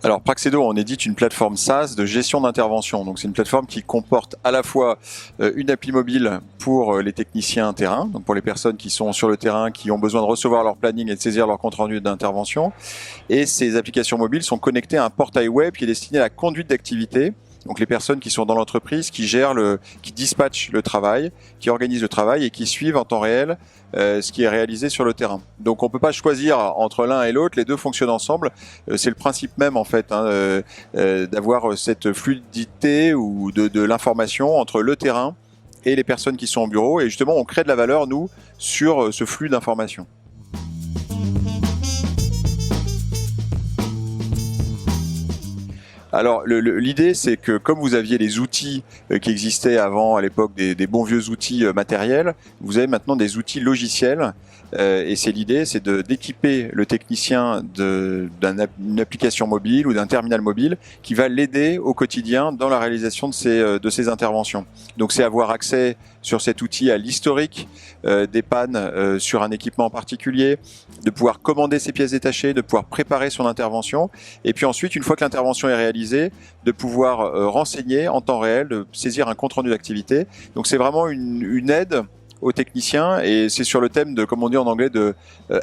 Alors Praxedo, on édite une plateforme SaaS de gestion d'intervention. Donc c'est une plateforme qui comporte à la fois une appli mobile pour les techniciens terrain, donc pour les personnes qui sont sur le terrain, qui ont besoin de recevoir leur planning et de saisir leur compte rendu d'intervention. Et ces applications mobiles sont connectées à un portail web qui est destiné à la conduite d'activité. Donc les personnes qui sont dans l'entreprise, qui gèrent qui dispatchent le travail, qui organisent le travail et qui suivent en temps réel ce qui est réalisé sur le terrain. Donc on peut pas choisir entre l'un et l'autre, les deux fonctionnent ensemble. C'est le principe même en fait d'avoir cette fluidité ou de l'information entre le terrain et les personnes qui sont au bureau. Et justement, on crée de la valeur nous sur ce flux d'informations. Alors l'idée c'est que comme vous aviez les outils qui existaient avant à l'époque des bons vieux outils matériels, vous avez maintenant des outils logiciels et c'est l'idée, c'est d'équiper le technicien d'une application mobile ou d'un terminal mobile qui va l'aider au quotidien dans la réalisation de ses interventions. Donc c'est avoir accès sur cet outil à l'historique des pannes sur un équipement en particulier, de pouvoir commander ses pièces détachées, de pouvoir préparer son intervention et puis ensuite une fois que l'intervention est réalisée, de pouvoir renseigner en temps réel, de saisir un compte rendu d'activité. Donc c'est vraiment une aide aux techniciens et c'est sur le thème de, comme on dit en anglais, de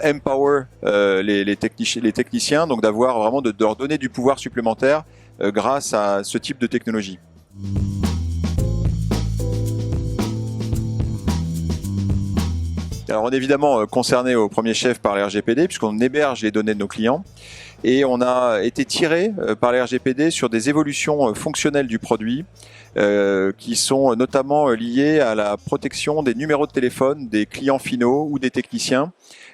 empower les techniciens, donc d'avoir vraiment de leur donner du pouvoir supplémentaire grâce à ce type de technologie. Alors on est évidemment concerné au premier chef par les RGPD puisqu'on héberge les données de nos clients et on a été tiré par les RGPD sur des évolutions fonctionnelles du produit qui sont notamment liées à la protection des numéros de téléphone des clients finaux ou des techniciens.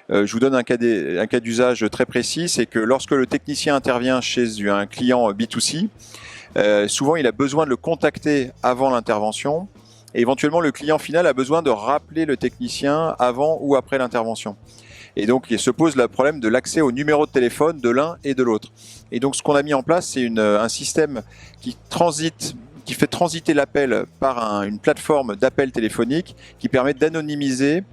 Je vous donne un cas d'usage très précis, c'est que lorsque le technicien intervient chez un client B2C, souvent il a besoin de le contacter avant l'intervention. Et éventuellement, le client final a besoin de rappeler le technicien avant ou après l'intervention. Et donc, il se pose le problème de l'accès au numéro de téléphone de l'un et de l'autre. Et donc, ce qu'on a mis en place, c'est un système qui fait transiter l'appel par une plateforme d'appel téléphonique qui permet d'anonymiser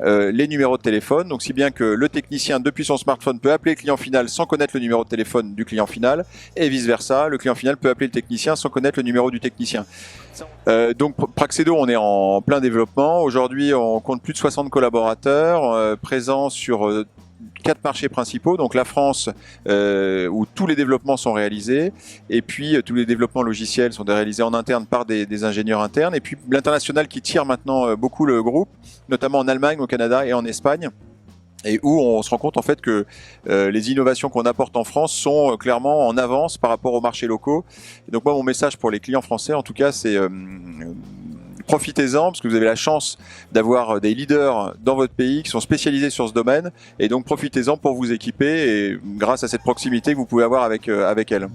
les numéros de téléphone, donc si bien que le technicien depuis son smartphone peut appeler le client final sans connaître le numéro de téléphone du client final et vice versa, le client final peut appeler le technicien sans connaître le numéro du technicien. Donc Praxedo, on est en plein développement. Aujourd'hui, on compte plus de 60 collaborateurs présents sur 4 marchés principaux, donc la France où tous les développements sont réalisés et puis tous les développements logiciels sont réalisés en interne par des ingénieurs internes et puis l'international qui tire maintenant beaucoup le groupe, notamment en Allemagne, au Canada et en Espagne et où on se rend compte en fait que les innovations qu'on apporte en France sont clairement en avance par rapport aux marchés locaux. Et donc moi mon message pour les clients français en tout cas c'est profitez-en parce que vous avez la chance d'avoir des leaders dans votre pays qui sont spécialisés sur ce domaine et donc profitez-en pour vous équiper et grâce à cette proximité que vous pouvez avoir avec elles.